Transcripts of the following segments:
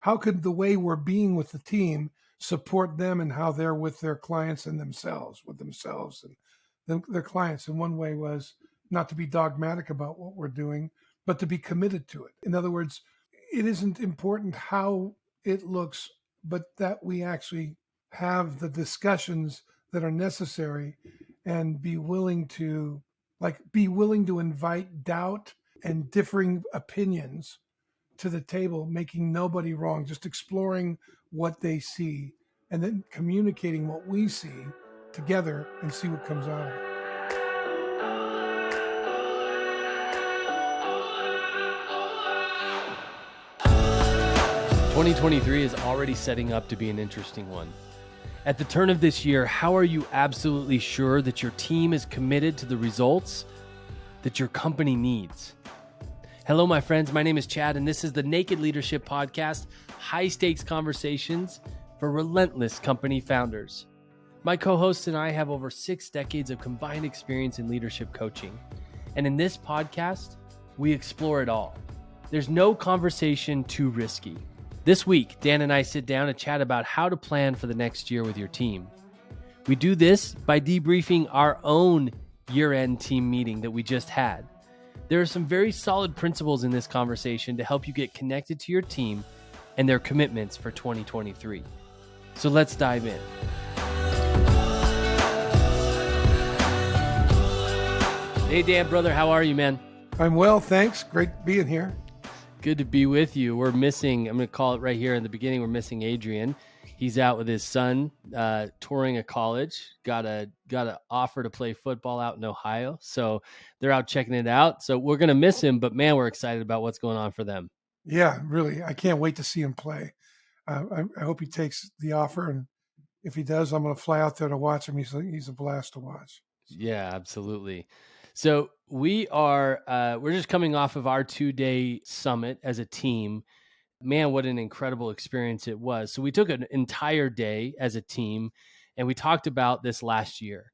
how could the way we're being with the team support them and how they're with their clients and themselves, with themselves and their clients. And one way was not to be dogmatic about what we're doing, but to be committed to it. In other words, it isn't important how it looks, but that we actually have the discussions that are necessary and be willing to invite doubt and differing opinions to the table, making nobody wrong, just exploring what they see and then communicating what we see together and see what comes out of it. 2023 is already setting up to be an interesting one. At the turn of this year, how are you absolutely sure that your team is committed to the results that your company needs? Hello, my friends. My name is Chad, and this is the Naked Leadership Podcast, high-stakes conversations for relentless company founders. My co-hosts and I have over 6 decades of combined experience in leadership coaching. And in this podcast, we explore it all. There's no conversation too risky. This week, Dan and I sit down and chat about how to plan for the next year with your team. We do this by debriefing our own year-end team meeting that we just had. There are some very solid principles in this conversation to help you get connected to your team and their commitments for 2023. So let's dive in. Hey, Dan, brother, how are you, man? I'm well, thanks. Great being here. Good to be with you. We're missing, I'm going to call it right here in the beginning, we're missing Adrian. He's out with his son, touring a college, got a offer to play football out in Ohio. So they're out checking it out. So we're going to miss him, but man, we're excited about what's going on for them. Yeah, really. I can't wait to see him play. I hope he takes the offer. And if he does, I'm going to fly out there to watch him. He's a blast to watch. Yeah, absolutely. So we're just coming off of our 2-day summit as a team. Man, what an incredible experience it was. So we took an entire day as a team and we talked about this last year.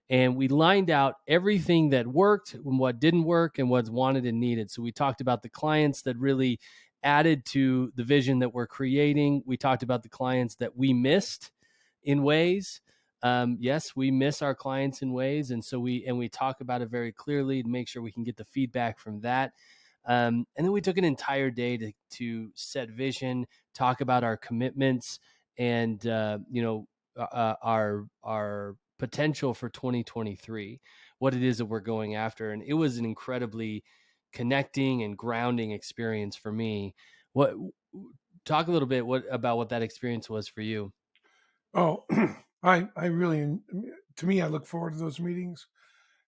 And we lined out everything that worked and what didn't work and what's wanted and needed. So we talked about the clients that really added to the vision that we're creating. We talked about the clients that we missed in ways. Yes, we miss our clients in ways. And so we talk about it very clearly to make sure we can get the feedback from that. And then we took an entire day to set vision, talk about our commitments and, our potential for 2023, what it is that we're going after. And it was an incredibly connecting and grounding experience for me. Talk a little bit about what that experience was for you. Oh, I really, to me, I look forward to those meetings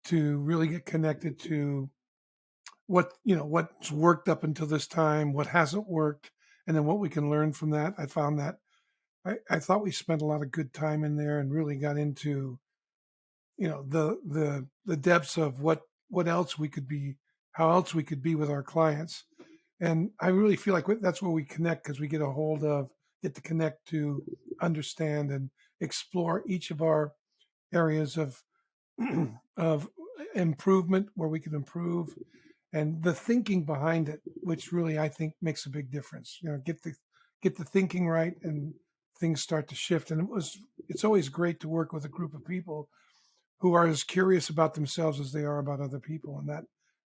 to really get connected to what's worked up until this time, what hasn't worked, and then what we can learn from that. I found that I thought we spent a lot of good time in there and really got into, the depths of what else we could be, how else we could be with our clients. And I really feel like that's where we connect because we get to connect to understand and explore each of our areas of of improvement where we can improve and the thinking behind it, which really I think makes a big difference. Get the thinking right, and things start to shift. And it's always great to work with a group of people who are as curious about themselves as they are about other people, and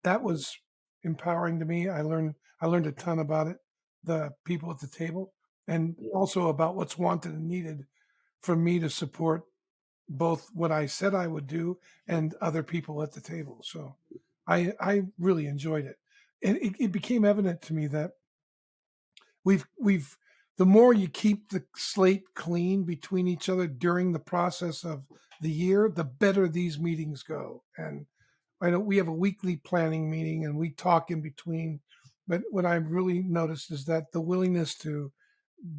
that was empowering to me. I learned a ton about it, the people at the table, and also about what's wanted and needed from me to support both what I said I would do and other people at the table. So I really enjoyed it. And it became evident to me that we've the more you keep the slate clean between each other during the process of the year, the better these meetings go. And I know we have a weekly planning meeting and we talk in between, but what I've really noticed is that the willingness to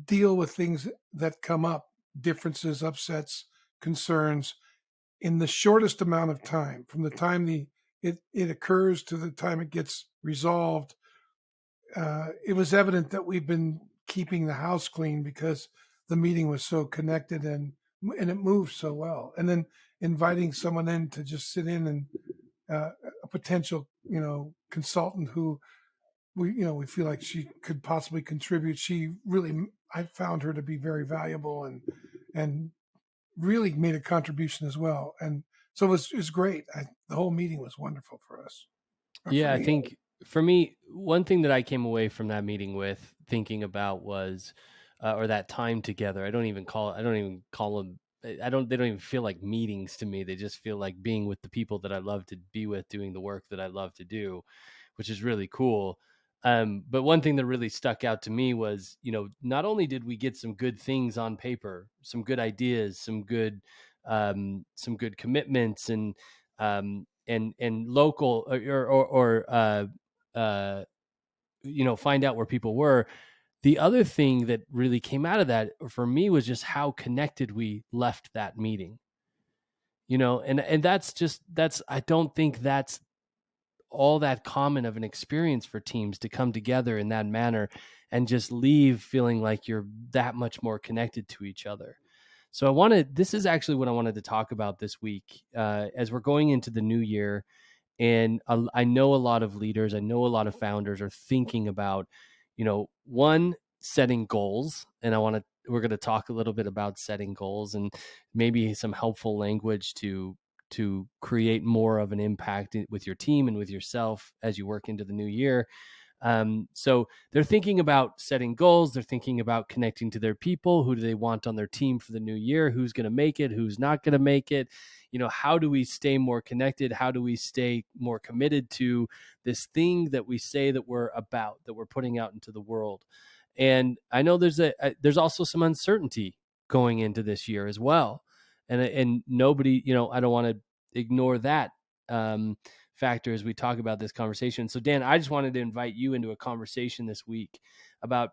deal with things that come up, differences, upsets, concerns, in the shortest amount of time, from the time it occurs to the time it gets resolved. It was evident that we've been keeping the house clean because the meeting was so connected and it moved so well. And then inviting someone in to just sit in and a potential consultant who we feel like she could possibly contribute. She really, I found her to be very valuable and really made a contribution as well. And so it was great. The whole meeting was wonderful for us, or for Yeah, I me. think for me, one thing that I came away from that meeting with thinking about was, or that time together. I don't even call them. I don't. They don't even feel like meetings to me. They just feel like being with the people that I love to be with, doing the work that I love to do, which is really cool. But one thing that really stuck out to me was, not only did we get some good things on paper, some good ideas, some good commitments, and local uh, find out where people were. The other thing that really came out of that for me was just how connected we left that meeting. And that's I don't think that's all that common of an experience for teams to come together in that manner and just leave feeling like you're that much more connected to each other. So this is actually what I wanted to talk about this week, as we're going into the new year. And I know a lot of leaders, I know a lot of founders are thinking about, one, setting goals. And we're going to talk a little bit about setting goals and maybe some helpful language to create more of an impact with your team and with yourself as you work into the new year. So they're thinking about setting goals. They're thinking about connecting to their people. Who do they want on their team for the new year? Who's going to make it? Who's not going to make it? How do we stay more connected? How do we stay more committed to this thing that we say that we're about, that we're putting out into the world? And I know there's also some uncertainty going into this year as well. And nobody, I don't want to ignore that factor as we talk about this conversation. So Dan, I just wanted to invite you into a conversation this week about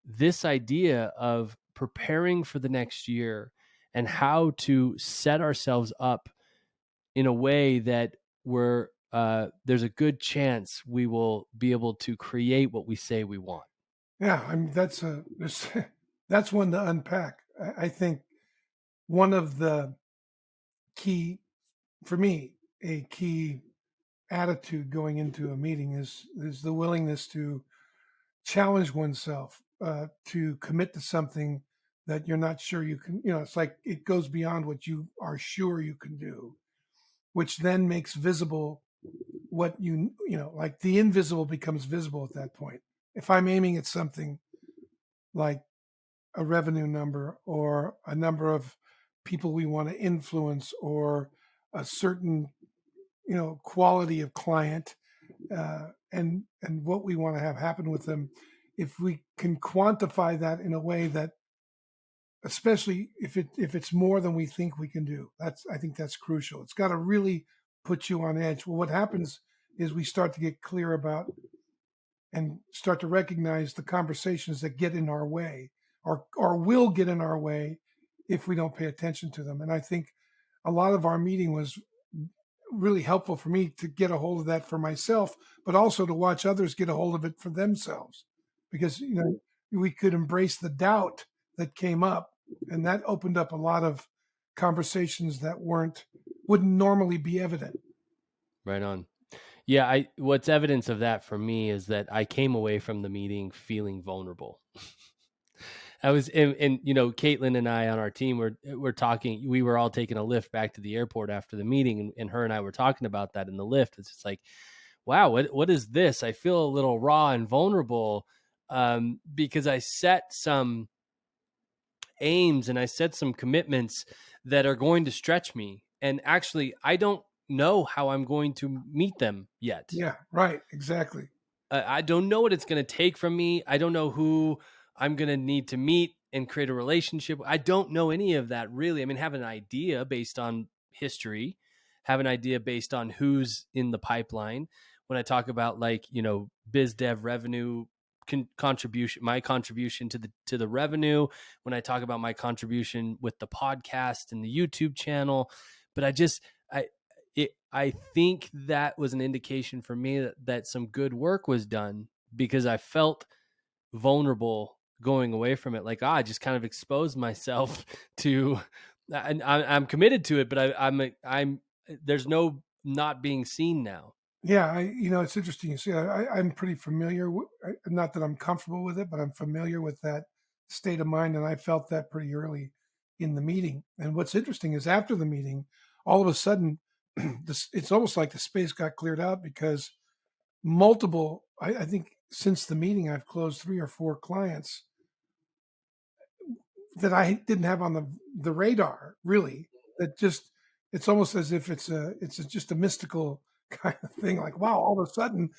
this idea of preparing for the next year and how to set ourselves up in a way that there's a good chance we will be able to create what we say we want. Yeah, I mean that's one to unpack. I think one of the key, for me, a key attitude going into a meeting is the willingness to challenge oneself, to commit to something that you're not sure you can. It's like it goes beyond what you are sure you can do, which then makes visible what like the invisible becomes visible at that point. If I'm aiming at something like a revenue number or a number of people we want to influence or a certain quality of client, and what we want to have happen with them, if we can quantify that in a way that, especially if it's more than we think we can do, I think that's crucial. It's got to really put you on edge. Well, what happens is we start to get clear about and start to recognize the conversations that get in our way or will get in our way if we don't pay attention to them. And I think a lot of our meeting was really helpful for me to get a hold of that for myself, but also to watch others get a hold of it for themselves, because we could embrace the doubt that came up, and that opened up a lot of conversations that wouldn't normally be evident. Right on. Yeah, what's evidence of that for me is that I came away from the meeting feeling vulnerable. I was, and Caitlin and I on our team were talking. We were all taking a lift back to the airport after the meeting, and her and I were talking about that in the lift. It's just like, wow, what is this? I feel a little raw and vulnerable, because I set some aims and I set some commitments that are going to stretch me, and actually, I don't know how I'm going to meet them yet. Yeah, right, exactly. I don't know what it's going to take from me. I don't know who I'm going to need to meet and create a relationship. I don't know any of that really. I mean, have an idea based on history, have an idea based on who's in the pipeline. When I talk about biz dev revenue contribution, my contribution to the revenue, when I talk about my contribution with the podcast and the YouTube channel, but I think that was an indication for me that some good work was done, because I felt vulnerable going away from it. Like, I just kind of exposed myself to, and I'm committed to it, but I'm there's no not being seen now. Yeah, it's interesting. You see, I'm pretty familiar with, not that I'm comfortable with it, but I'm familiar with that state of mind. And I felt that pretty early in the meeting. And what's interesting is after the meeting, all of a sudden, it's almost like the space got cleared out because I think since the meeting, I've closed 3 or 4 clients that I didn't have on the radar really. That just it's almost as if just a mystical kind of thing. Like, wow, all of a sudden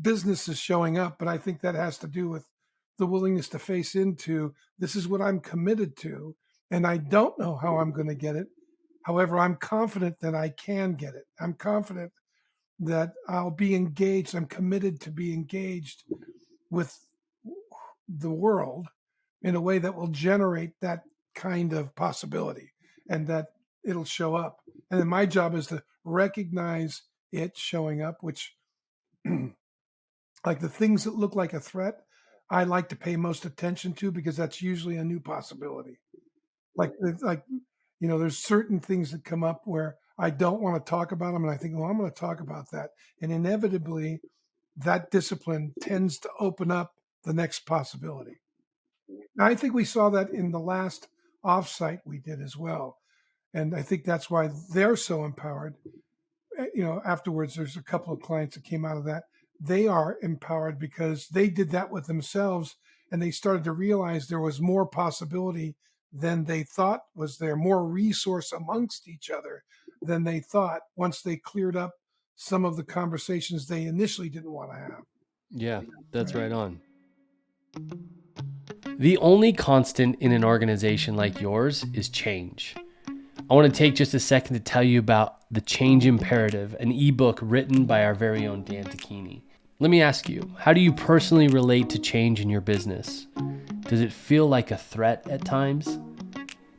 business is showing up. But I think that has to do with the willingness to face into this is what I'm committed to, and I don't know how I'm going to get it. However, I'm confident that I can get it. I'm confident that I'll be engaged. I'm committed to be engaged with the world in a way that will generate that kind of possibility and that it'll show up. And then my job is to recognize it showing up, which like the things that look like a threat, I like to pay most attention to because that's usually a new possibility. Like there's certain things that come up where I don't want to talk about them, and I think, well, I'm going to talk about that, and inevitably, that discipline tends to open up the next possibility. I think we saw that in the last offsite we did as well. And I think that's why they're so empowered. Afterwards, there's a couple of clients that came out of that. They are empowered because they did that with themselves and they started to realize there was more possibility than they thought was there, more resource amongst each other than they thought once they cleared up some of the conversations they initially didn't want to have. Yeah, that's Right. right on. The only constant in an organization like yours is change. I want to take just a second to tell you about The Change Imperative, an ebook written by our very own Dan Tacchini. Let me ask you, how do you personally relate to change in your business? Does it feel like a threat at times?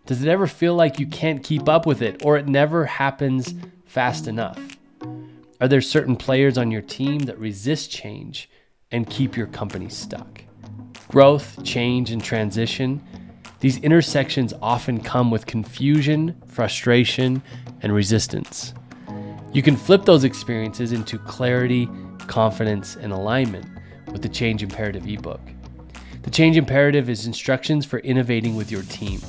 Does it ever feel like you can't keep up with it or it never happens fast enough? Are there certain players on your team that resist change and keep your company stuck? Growth, change, and transition, these intersections often come with confusion, frustration, and resistance. You can flip those experiences into clarity, confidence, and alignment with the Change Imperative ebook. The Change Imperative is instructions for innovating with your team.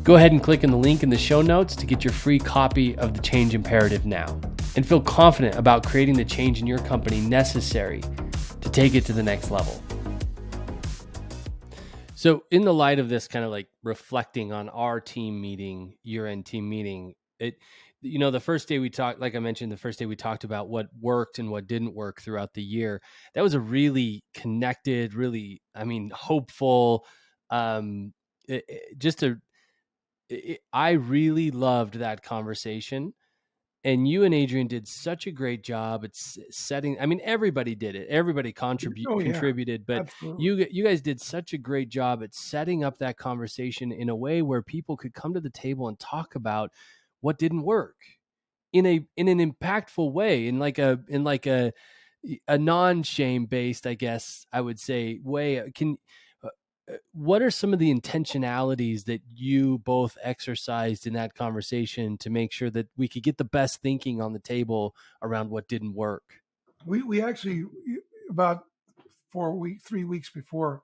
Go ahead and click on the link in the show notes to get your free copy of the Change Imperative now and feel confident about creating the change in your company necessary to take it to the next level. So in the light of this kind of like reflecting on our team meeting, year-end team meeting, the first day we talked, like I mentioned, the first day we talked about what worked and what didn't work throughout the year. That was a really connected, really, hopeful, I really loved that conversation. And you and Adrian did such a great job at setting. Everybody did it. Everybody Oh yeah, contributed, but absolutely. you guys did such a great job at setting up that conversation in a way where people could come to the table and talk about what didn't work in an impactful way, in a non-shame based, I guess I would say, way. What are some of the intentionalities that you both exercised in that conversation to make sure that we could get the best thinking on the table around what didn't work? We actually about 3 weeks before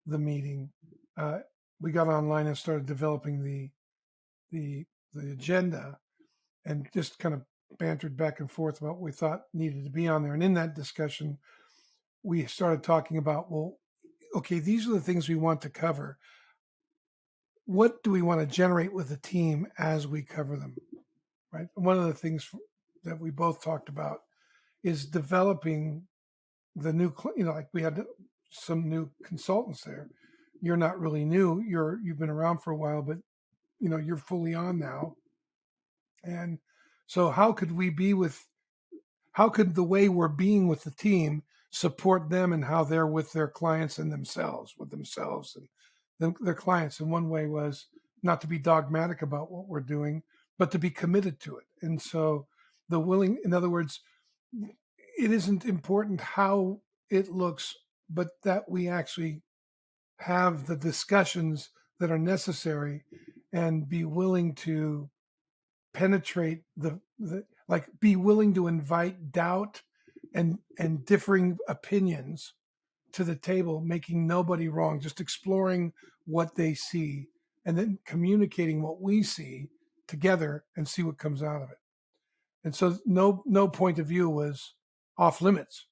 the meeting, uh, we got online and started developing the the agenda and just kind of bantered back and forth about what we thought needed to be on there. And in that discussion, we started talking about, well, okay, these are the things we want to cover. What do we want to generate with the team as we cover them? Right. One of the things that we both talked about is developing the new, like we had some new consultants there. You're not really new. You've been around for a while, but you're fully on now. And so how could the way we're being with the team support them and how they're with their clients and themselves and their clients? And one way was not to be dogmatic about what we're doing, but to be committed to it. And so in other words, it isn't important how it looks, but that we actually have the discussions that are necessary and be willing to penetrate the like be willing to invite doubt and differing opinions to the table, making nobody wrong, just exploring what they see and then communicating what we see together and see what comes out of it. And so no point of view was off limits.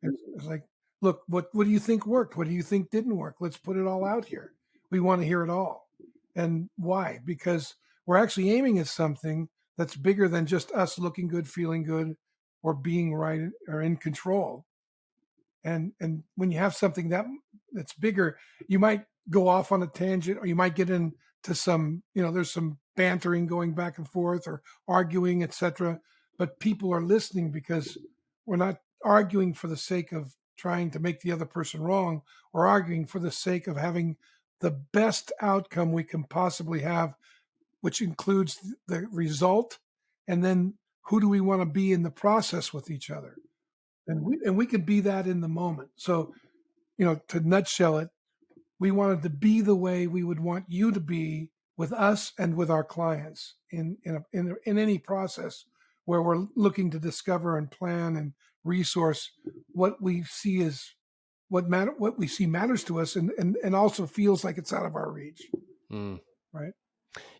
It's like, look, what do you think worked? What do you think didn't work? Let's put it all out here. We want to hear it all. And why? Because we're actually aiming at something that's bigger than just us looking good, feeling good, or being right or in control. And when you have something that's bigger, you might go off on a tangent, or you might get into some, there's some bantering going back and forth or arguing, etc. But people are listening because we're not arguing for the sake of trying to make the other person wrong. We're arguing for the sake of having the best outcome we can possibly have, which includes the result, and then who do we want to be in the process with each other. And we can be that in the moment. So, to nutshell it, we wanted to be the way we would want you to be with us and with our clients in any process where we're looking to discover and plan and resource what we see as what we see matters to us, and also feels like it's out of our reach. Mm. Right.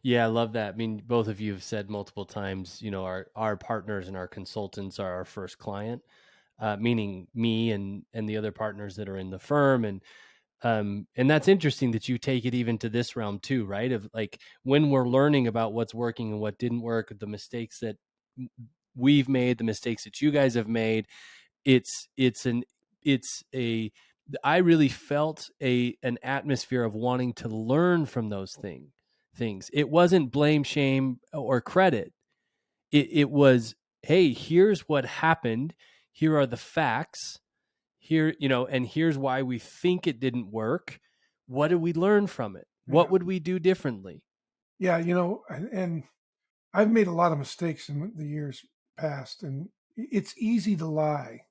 Yeah, I love that. I mean, both of you have said multiple times, our partners and our consultants are our first client, meaning me and the other partners that are in the firm. And that's interesting that you take it even to this realm too, right? Of like when we're learning about what's working and what didn't work, the mistakes that we've made, the mistakes that you guys have made, it's a I really felt an atmosphere of wanting to learn from those things. It wasn't blame, shame, or credit. It was, hey, here's what happened. Here are the facts. Here, and here's why we think it didn't work. What did we learn from it? What would we do differently? Yeah, and I've made a lot of mistakes in the years past, and it's easy to lie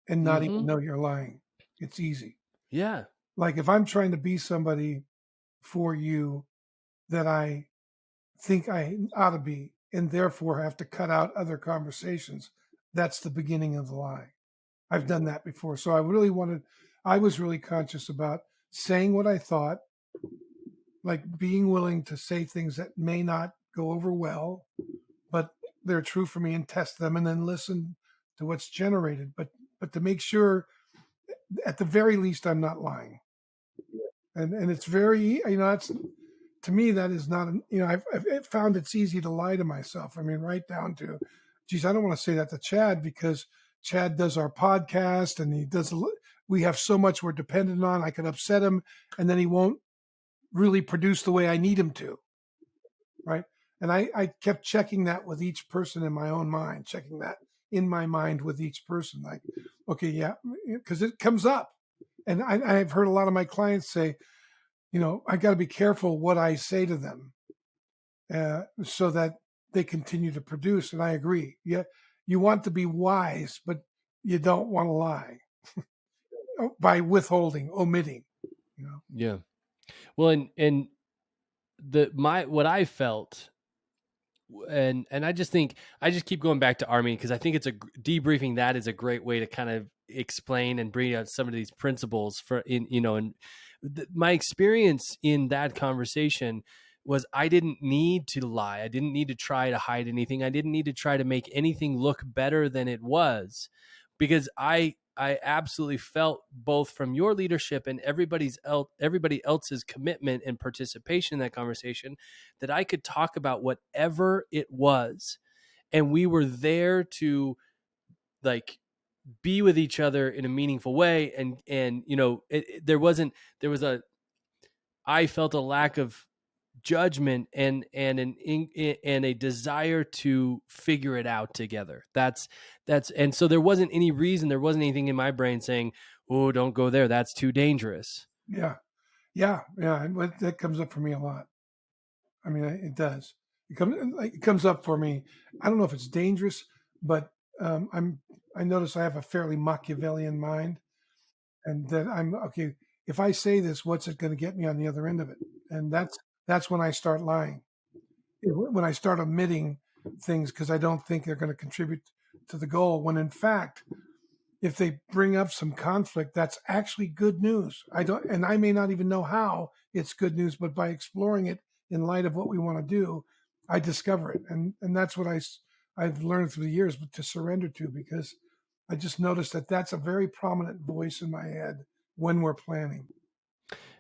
and not even know you're lying. It's easy. Yeah. Like if I'm trying to be somebody for you that I think I ought to be, and therefore have to cut out other conversations, that's the beginning of the lie. I've done that before. So I was really conscious about saying what I thought, like being willing to say things that may not go over well, but they're true for me, and test them and then listen to what's generated. But to make sure at the very least I'm not lying. And it's very, it's, to me, that is not, I've found it's easy to lie to myself. I mean, right down to, geez, I don't want to say that to Chad because Chad does our podcast and we have so much we're dependent on. I could upset him and then he won't really produce the way I need him to. Right. And I kept checking that with each person in my own mind, checking that in my mind with each person. Like, okay, yeah, because it comes up. And I've heard a lot of my clients say, I got to be careful what I say to them so that they continue to produce. And I agree. Yeah, you want to be wise, but you don't want to lie by withholding, omitting. Yeah. Well, and what I felt, and I just think I just keep going back to Army because I think it's debriefing that is a great way to kind of explain and bring out some of these principles and my experience in that conversation was I didn't need to lie. I didn't need to try to hide anything. I didn't need to try to make anything look better than it was because I absolutely felt both from your leadership and everybody else's commitment and participation in that conversation that I could talk about whatever it was. And we were there to like be with each other in a meaningful way. And I felt a lack of judgment and a desire to figure it out together. And so there wasn't anything in my brain saying, "Oh, don't go there. That's too dangerous." Yeah. And that comes up for me a lot. I mean, it does. It comes up for me. I don't know if it's dangerous, but I notice I have a fairly Machiavellian mind, and that I'm okay. If I say this, what's it going to get me on the other end of it? And that's when I start lying. When I start omitting things because I don't think they're going to contribute to the goal. When in fact, if they bring up some conflict, that's actually good news. And I may not even know how it's good news, but by exploring it in light of what we want to do, I discover it. And that's what I've learned through the years, but to surrender to, because I just noticed that that's a very prominent voice in my head when we're planning.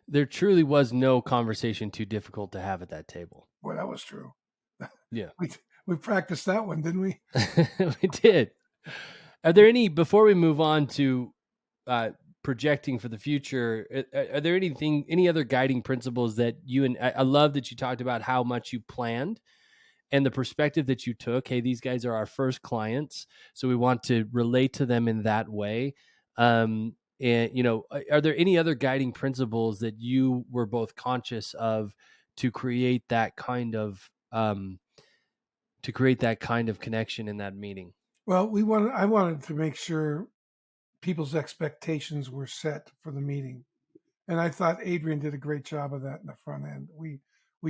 There truly was no conversation too difficult to have at that table. Boy, that was true. Yeah. We practiced that one, didn't we? We did. Are there any, before we move on to projecting for the future, are there any other guiding principles that I love that you talked about how much you planned and the perspective that you took? Hey, these guys are our first clients, so we want to relate to them in that way. And, are there any other guiding principles that you were both conscious of to create that kind of, connection in that meeting? Well, I wanted to make sure people's expectations were set for the meeting. And I thought Adrian did a great job of that in the front end. We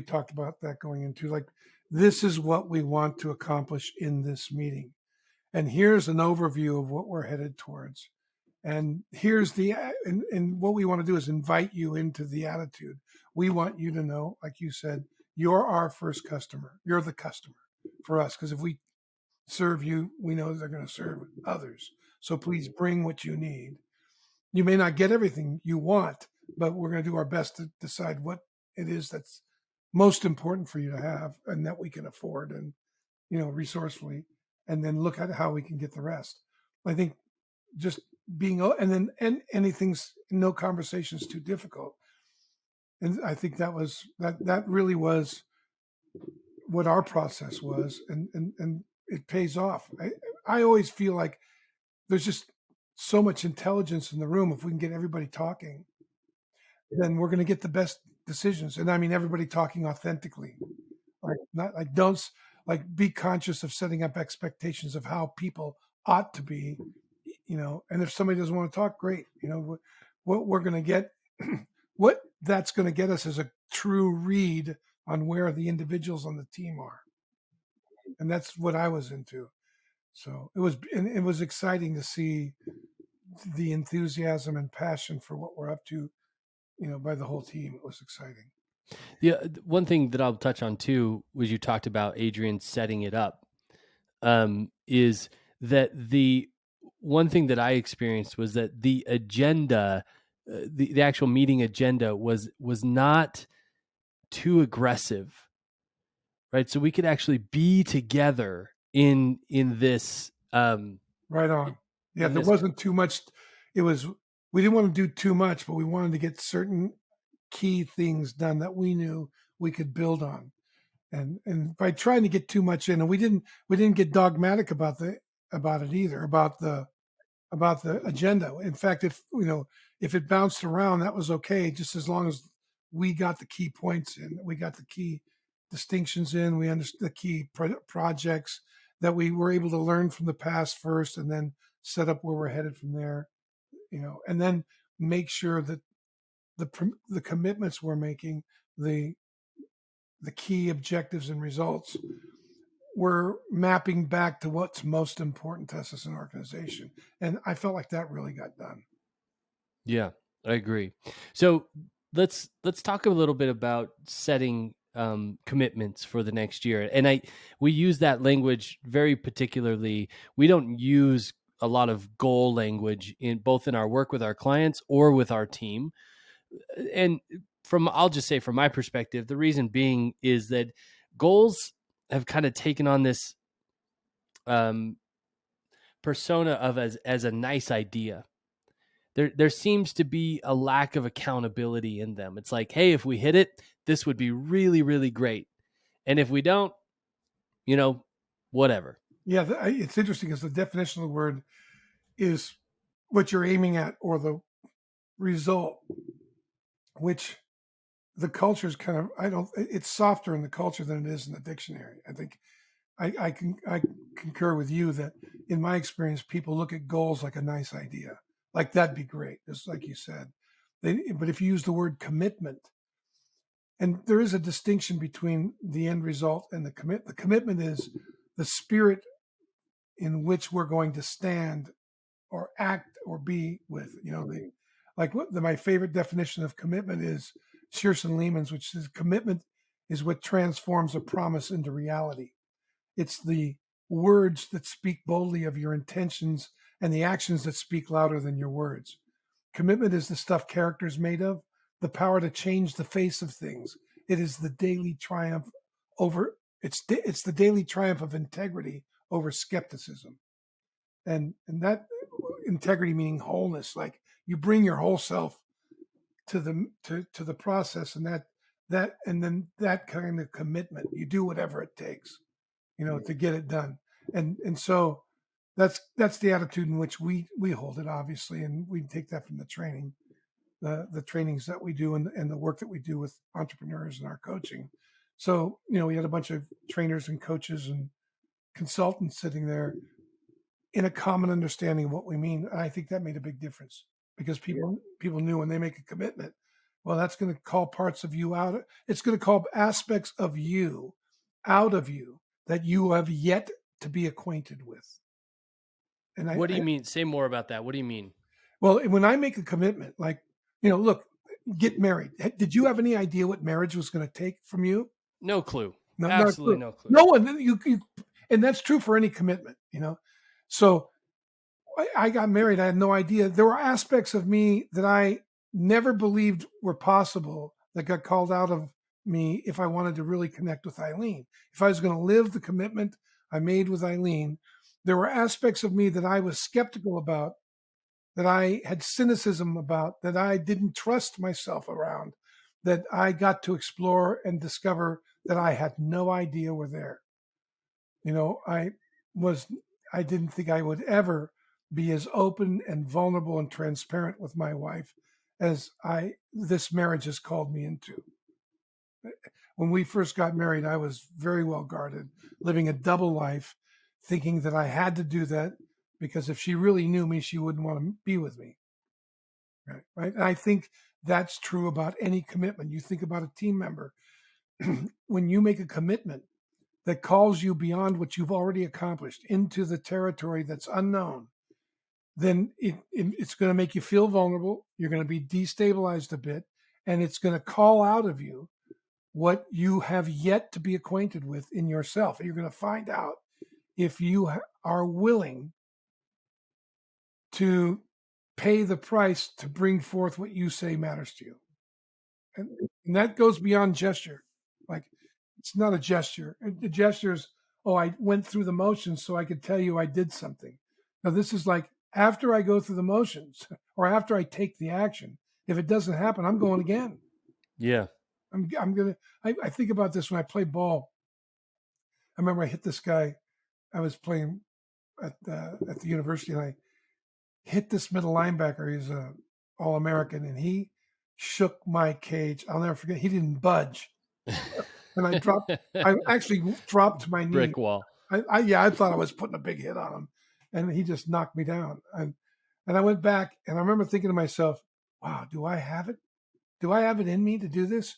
talked about that going into, like, this is what we want to accomplish in this meeting. And here's an overview of what we're headed towards. And here's and what we want to do is invite you into the attitude. We want you to know, like you said, you're our first customer. You're the customer for us. Because if we serve you, we know they're going to serve others. So please bring what you need. You may not get everything you want, but we're going to do our best to decide what it is that's most important for you to have and that we can afford, and resourcefully, and then look at how we can get the rest. I think just being, and anything's, no conversation's too difficult. And I think that really was what our process was, and it pays off. I always feel like there's just so much intelligence in the room. If we can get everybody talking, then we're going to get the best decisions. And I mean, everybody talking authentically, like, not like, don't, like, be conscious of setting up expectations of how people ought to be, and if somebody doesn't want to talk, great. What we're going to get, what that's going to get us is a true read on where the individuals on the team are. And that's what I was into. So it was exciting to see the enthusiasm and passion for what we're up to, by the whole team. It was exciting. Yeah, one thing that I'll touch on too was you talked about Adrian setting it up. Is that the one thing that I experienced was that the agenda, the actual meeting agenda was not too aggressive, right? So we could actually be together in this. Right on. Yeah, there wasn't too much. We didn't want to do too much, but we wanted to get certain key things done that we knew we could build on. And by trying to get too much in, and we didn't get dogmatic about it either, about the agenda. In fact, if it bounced around, that was okay, just as long as we got the key points in, we got the key distinctions in, we understood the key projects that we were able to learn from the past first, and then set up where we're headed from there, and then make sure that the commitments we're making, the key objectives and results, we're mapping back to what's most important to us as an organization. And I felt like that really got done. Yeah, I agree. So let's talk a little bit about setting commitments for the next year. And we use that language very particularly. We don't use a lot of goal language in both in our work with our clients or with our team. And I'll just say from my perspective, the reason being is that goals have kind of taken on this persona of as a nice idea. There seems to be a lack of accountability in them. It's like, hey, if we hit it, this would be really, really great. And if we don't, whatever. Yeah, it's interesting because the definition of the word is what you're aiming at or the result, which the culture is kind of, it's softer in the culture than it is in the dictionary. I think I concur with you that in my experience, people look at goals like a nice idea. Like, that'd be great, just like you said. But if you use the word commitment, and there is a distinction between the end result and the commitment is the spirit in which we're going to stand or act or be with. Like my favorite definition of commitment is Shearson Lehman's, which says commitment is what transforms a promise into reality. It's the words that speak boldly of your intentions and the actions that speak louder than your words. Commitment is the stuff character is made of, the power to change the face of things. It is the daily triumph over it's the daily triumph of integrity over skepticism. And that integrity meaning wholeness, like you bring your whole self to the process, and that kind of commitment, you do whatever it takes, to get it done. And so that's the attitude in which we hold it, obviously, and we take that from the training, the trainings that we do, and the work that we do with entrepreneurs and our coaching. So we had a bunch of trainers and coaches and consultants sitting there in a common understanding of what we mean. And I think that made a big difference, because people knew when they make a commitment, well, that's going to call parts of you out. It's going to call aspects of you out of you that you have yet to be acquainted with. And What do you mean? Say more about that. What do you mean? Well, when I make a commitment, like, look, get married. Did you have any idea what marriage was going to take from you? No clue. No, absolutely no clue. No one. You, and that's true for any commitment, So I got married. I had no idea. There were aspects of me that I never believed were possible that got called out of me if I wanted to really connect with Eileen. If I was going to live the commitment I made with Eileen, there were aspects of me that I was skeptical about, that I had cynicism about, that I didn't trust myself around, that I got to explore and discover that I had no idea were there. I didn't think I would ever be as open and vulnerable and transparent with my wife as this marriage has called me into. When we first got married, I was very well guarded, living a double life, thinking that I had to do that because if she really knew me, she wouldn't want to be with me. Right. And I think that's true about any commitment. You think about a team member. When you make a commitment that calls you beyond what you've already accomplished into the territory that's unknown, then it's going to make you feel vulnerable. You're going to be destabilized a bit, and it's going to call out of you what you have yet to be acquainted with in yourself. You're going to find out if you are willing to pay the price to bring forth what you say matters to you. And that goes beyond gesture. Like, it's not a gesture. The gesture is, oh, I went through the motions so I could tell you I did something. Now, this is like, after I go through the motions or after I take the action, if it doesn't happen, I'm going again. Yeah. I think about this when I play ball. I remember I hit this guy. I was playing at the university, and I hit this middle linebacker. He's a All-American, and he shook my cage. I'll never forget. He didn't budge. And I actually dropped to my knee. Brick wall. I thought I was putting a big hit on him, and he just knocked me down. And I went back, and I remember thinking to myself, wow, do I have it? Do I have it in me to do this?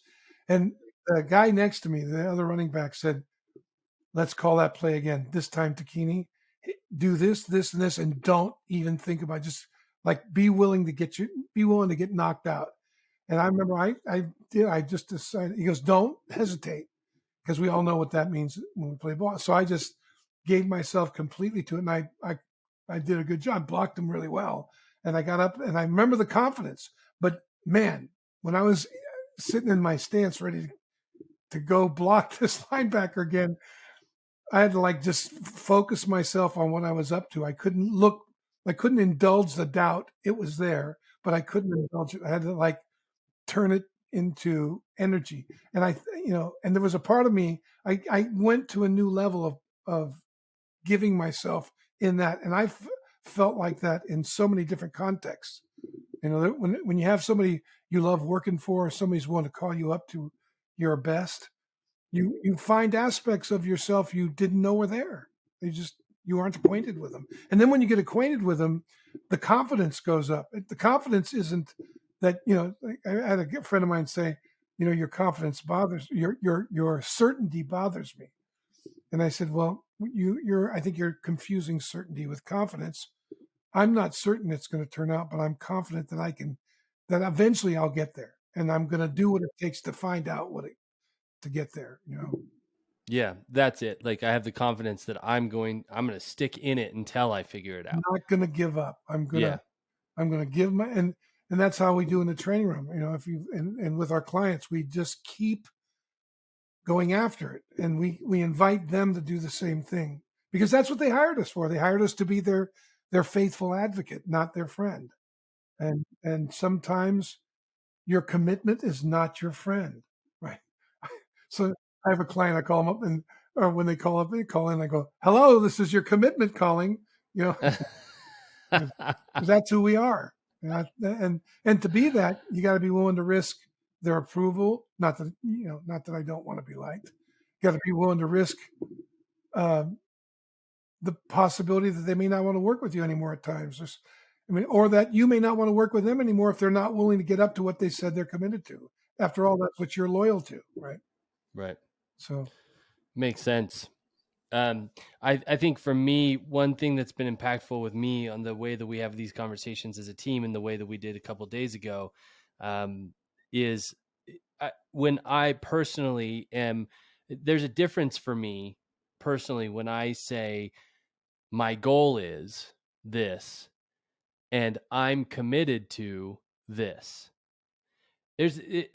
And the guy next to me, the other running back, said, let's call that play again. This time, Takini, do this, this, and this, and don't even think about it. Just like be willing to get knocked out. And I remember I just decided, he goes, don't hesitate, because we all know what that means when we play ball. So I just gave myself completely to it, and I did a good job, blocked him really well. And I got up, and I remember the confidence. But man, when I was sitting in my stance ready to go block this linebacker again, I had to just focus myself on what I was up to. I couldn't indulge the doubt. It was there, but I couldn't indulge it. I had to turn it into energy. And and there was a part of me, I went to a new level of giving myself in that. And I felt like that in so many different contexts. When you have somebody you love working for, or somebody's willing to call you up to your best, you find aspects of yourself you didn't know were there. You aren't acquainted with them. And then when you get acquainted with them, the confidence goes up. The confidence isn't that, I had a friend of mine say, your confidence bothers, your certainty bothers me. And I said, well, I think you're confusing certainty with confidence. I'm not certain it's going to turn out, but I'm confident that that eventually I'll get there, and I'm going to do what it takes to find out to get there. Yeah, that's it. Like I have the confidence that I'm going to stick in it until I figure it out. Not going to give up. Yeah. I'm going to give my and that's how we do in the training room. If you and with our clients, we just keep going after it, and we invite them to do the same thing because that's what they hired us for. They hired us to be their faithful advocate, not their friend. And sometimes your commitment is not your friend, right? So I have a client, I call them up, and or when they call up, they call in, I go, "Hello, this is your commitment calling," you know, 'cause that's who we are. And to be that, you got to be willing to risk their approval. Not that I don't want to be liked. You got to be willing to risk um, the possibility that they may not want to work with you anymore at times. Or that you may not want to work with them anymore if they're not willing to get up to what they said they're committed to. After all, that's what you're loyal to, right? Right. So, Makes sense. Um, I think for me, one thing that's been impactful with me on the way that we have these conversations as a team and the way that we did a couple of days ago is when I personally am, there's a difference for me personally when I say my goal is this and I'm committed to this.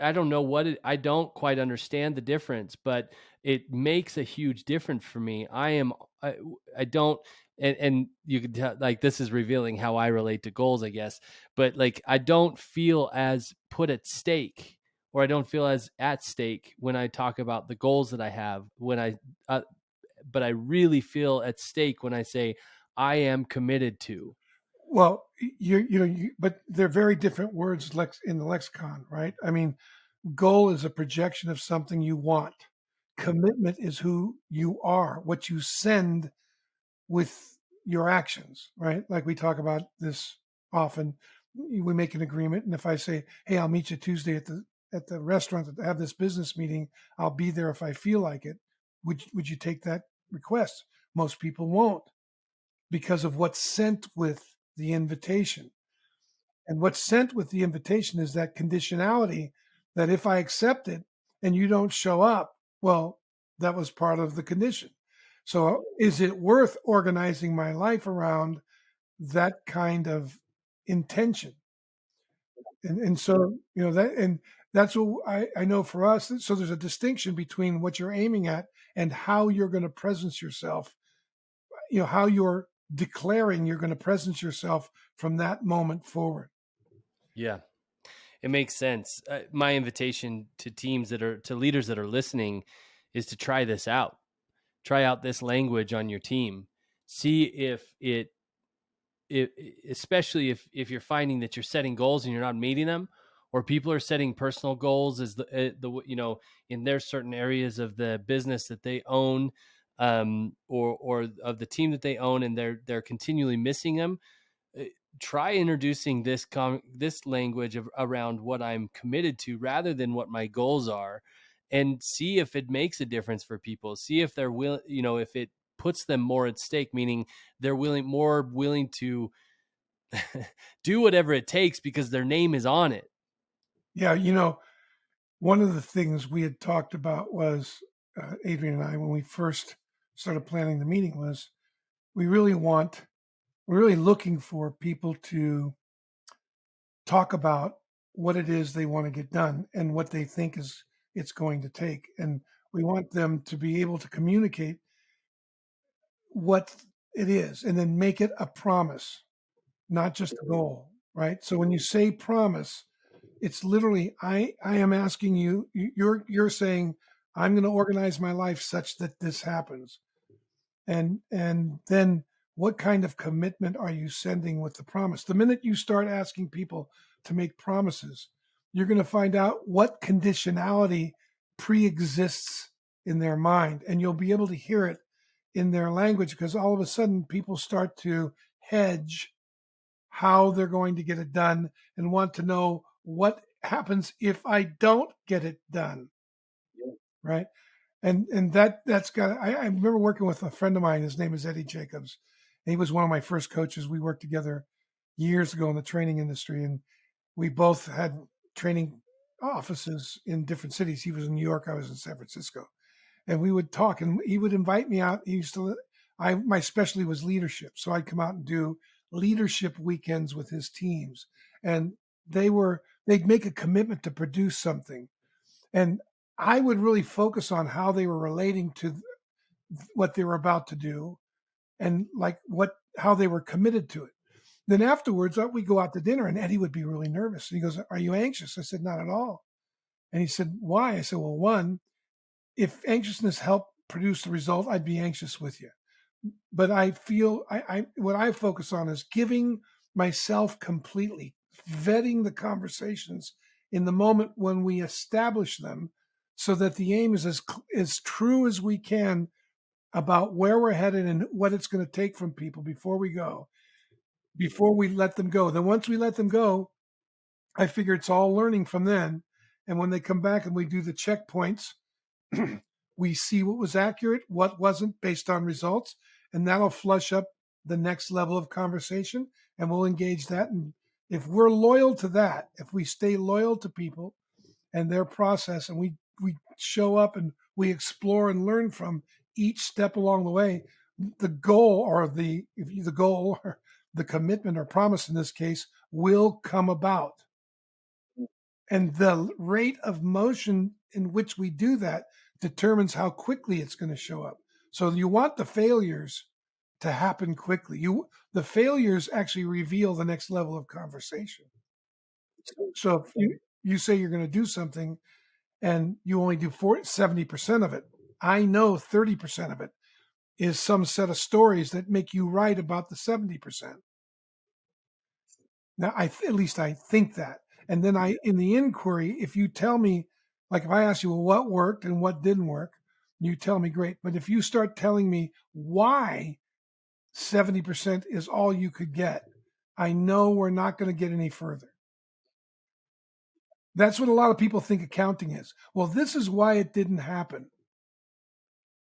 I don't know I don't quite understand the difference, but it makes a huge difference for me. I don't, and you can tell, like, this is revealing how I relate to goals, I guess, but like, I don't feel as put at stake, or I don't feel as at stake when I talk about the goals that I have but I really feel at stake when I say I am committed to. well, but they're very different words in the lexicon, right? I mean, goal is a projection of something you want. Commitment is who you are, what you send with your actions, right? Like we talk about this often. We make an agreement, and if I say, "Hey, I'll meet you Tuesday at the restaurant to have this business meeting. I'll be there if I feel like it." Would you take that request? Most people won't because of what's sent with the invitation. And what's sent with the invitation is that conditionality that if I accept it and you don't show up, well, that was part of the condition. So is it worth organizing my life around that kind of intention? And so, that's what I know for us. So there's a distinction between what you're aiming at and how you're going to presence yourself, how you're declaring you're going to presence yourself from that moment forward. Yeah. It makes sense. My invitation to to leaders that are listening is to try this out. Try out this language on your team. See if especially if you're finding that you're setting goals and you're not meeting them, or people are setting personal goals as in their certain areas of the business that they own, or of the team that they own, and they're continually missing them. uh, Try introducing this language around what I'm committed to rather than what my goals are, and see if it makes a difference for people. See if they're if it puts them more at stake, meaning they're more willing to do whatever it takes because their name is on it. Yeah, one of the things we had talked about was Adrian and I when we first started planning the meeting was we really want we're really looking for people to talk about what it is they want to get done and what they think is it's going to take, and we want them to be able to communicate what it is and then make it a promise, not just a goal, right? So when you say promise, it's literally I am asking you're saying I'm going to organize my life such that this happens. And then what kind of commitment are you sending with the promise? The minute you start asking people to make promises, you're going to find out what conditionality pre-exists in their mind, and you'll be able to hear it in their language because all of a sudden people start to hedge how they're going to get it done and want to know what happens if I don't get it done, right? And that's got I remember working with a friend of mine, his name is Eddie Jacobs, He was one of my first coaches. We worked together years ago in the training industry, and we both had training offices in different cities. He was in New York, I was in San Francisco, and we would talk. And he would invite me out. He used to. My specialty was leadership, so I'd come out and do leadership weekends with his teams, and they'd make a commitment to produce something, and I would really focus on how they were relating to what they were about to do, and like how they were committed to it. Then afterwards, we go out to dinner, and Eddie would be really nervous. And he goes, "Are you anxious?" I said, "Not at all." And he said, "Why?" I said, "Well, one, if anxiousness helped produce the result, I'd be anxious with you. But I feel what I focus on is giving myself completely, vetting the conversations in the moment when we establish them, so that the aim is as true as we can about where we're headed and what it's going to take from people before we let them go. Then once we let them go, I figure it's all learning from then. And when they come back and we do the checkpoints, we see what was accurate, what wasn't, based on results, and that'll flush up the next level of conversation, and we'll engage that. And if we're loyal to that, if we stay loyal to people and their process, and we show up and we explore and learn from each step along the way, the goal or the goal or the commitment or promise in this case will come about. And the rate of motion in which we do that determines how quickly it's going to show up. So you want the failures to happen quickly. The failures actually reveal the next level of conversation. So if you say you're going to do something and you only do 70% of it, I know 30% of it is some set of stories that make you right about the 70%. Now, at least I think that. And then in the inquiry, if you tell me, like if I ask you, well, what worked and what didn't work, you tell me, great. But if you start telling me why 70% is all you could get, I know we're not going to get any further. That's what a lot of people think accounting is. Well, this is why it didn't happen.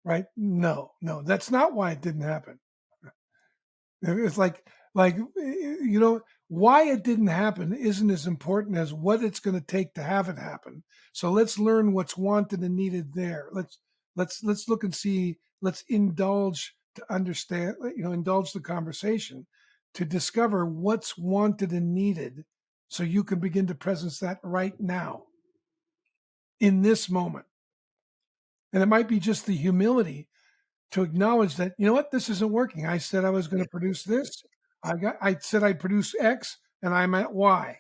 Right? No, that's not why it didn't happen. It's like why it didn't happen isn't as important as what it's going to take to have it happen. So let's learn what's wanted and needed there. Let's look and see. Let's indulge to understand. Indulge the conversation to discover what's wanted and needed, so you can begin to presence that right now, in this moment. And it might be just the humility to acknowledge that, you know what, this isn't working. I said I was going to produce this. I said I'd produce X, and I'm at Y.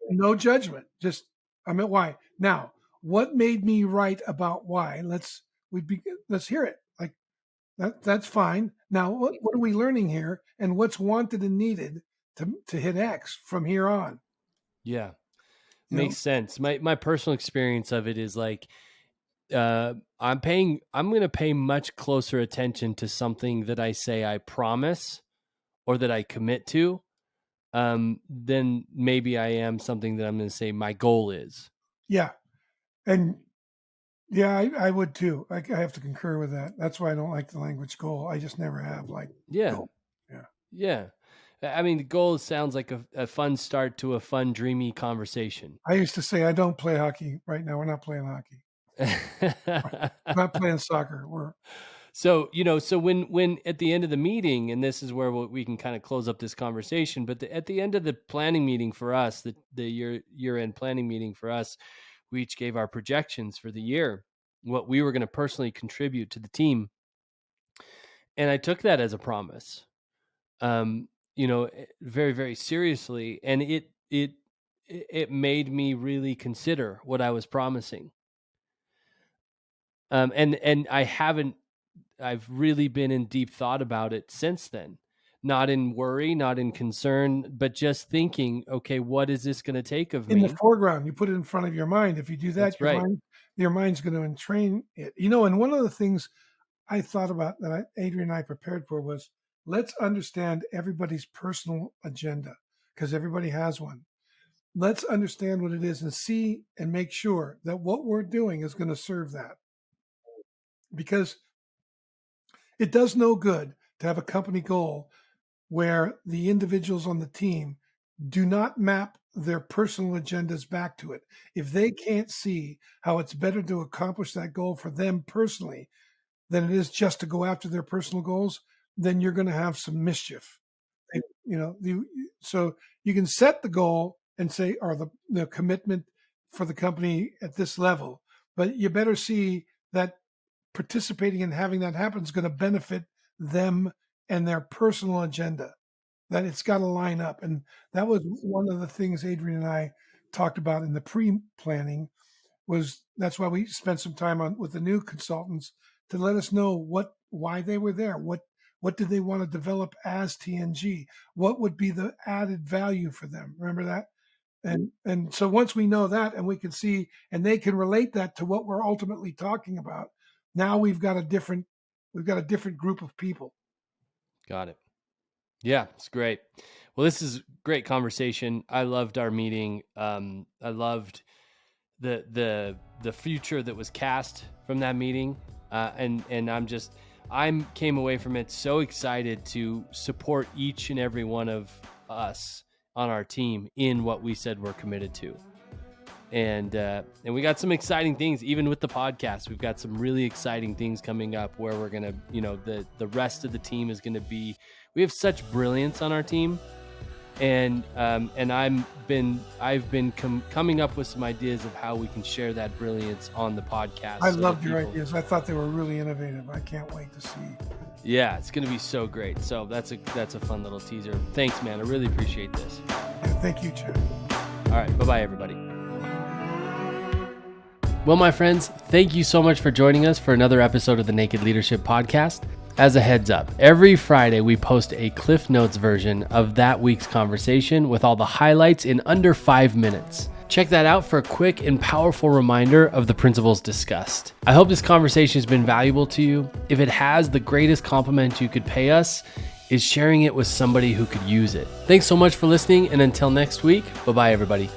No judgment, just I'm at Y. Now, what made me right about Y? Let's hear it. Like that's fine. Now, what are we learning here, and what's wanted and needed to hit X from here on? Yeah, makes sense. My personal experience of it is like, I'm going to pay much closer attention to something that I say I promise or that I commit to, than maybe I am something that I'm going to say my goal is. Yeah. And yeah, I would too. I have to concur with that. That's why I don't like the language goal. I just never have goal. Yeah. I mean, the goal sounds like a fun start to a fun, dreamy conversation. I used to say, I don't play hockey right now. We're not playing hockey. We're not playing soccer. So when at the end of the meeting, and this is where we can kind of close up this conversation, but at the end of the planning meeting for us, the year-end planning meeting for us, we each gave our projections for the year, what we were going to personally contribute to the team. And I took that as a promise, very, very seriously. And it made me really consider what I was promising. And I've really been in deep thought about it since then. Not in worry, not in concern, but just thinking, okay, what is this going to take of me? In the foreground, you put it in front of your mind. If you do that, your mind's going to entrain it. And one of the things I thought about that Adrian and I prepared for was, let's understand everybody's personal agenda, because everybody has one. Let's understand what it is and see and make sure that what we're doing is going to serve that. Because it does no good to have a company goal where the individuals on the team do not map their personal agendas back to it. If they can't see how it's better to accomplish that goal for them personally than it is just to go after their personal goals, then you're going to have some mischief. So you can set the goal and say, or the commitment for the company at this level, but you better see that participating and having that happen is going to benefit them and their personal agenda, that it's got to line up. And that was one of the things Adrian and I talked about in the pre-planning. That's why we spent some time with the new consultants to let us know why they were there, what did they want to develop as TNG, what would be the added value for them. Remember that? And so once we know that, and we can see, and they can relate that to what we're ultimately talking about, now we've got a different group of people. Got it. Yeah, it's great. Well, this is great conversation. I loved our meeting. I loved the future that was cast from that meeting. And I came away from it so excited to support each and every one of us on our team in what we said we're committed to. And we got some exciting things, even with the podcast. We've got some really exciting things coming up where we're going to, the rest of the team is going to be, we have such brilliance on our team. And I've been coming up with some ideas of how we can share that brilliance on the podcast. I loved your ideas. I thought they were really innovative. I can't wait to see. Yeah, it's going to be so great. So that's a fun little teaser. Thanks, man. I really appreciate this. Yeah, thank you, Chad. All right. Bye-bye, everybody. Well, my friends, thank you so much for joining us for another episode of the Naked Leadership Podcast. As a heads up, every Friday we post a Cliff Notes version of that week's conversation with all the highlights in under 5 minutes. Check that out for a quick and powerful reminder of the principles discussed. I hope this conversation has been valuable to you. If it has, the greatest compliment you could pay us is sharing it with somebody who could use it. Thanks so much for listening, and until next week, bye-bye, everybody.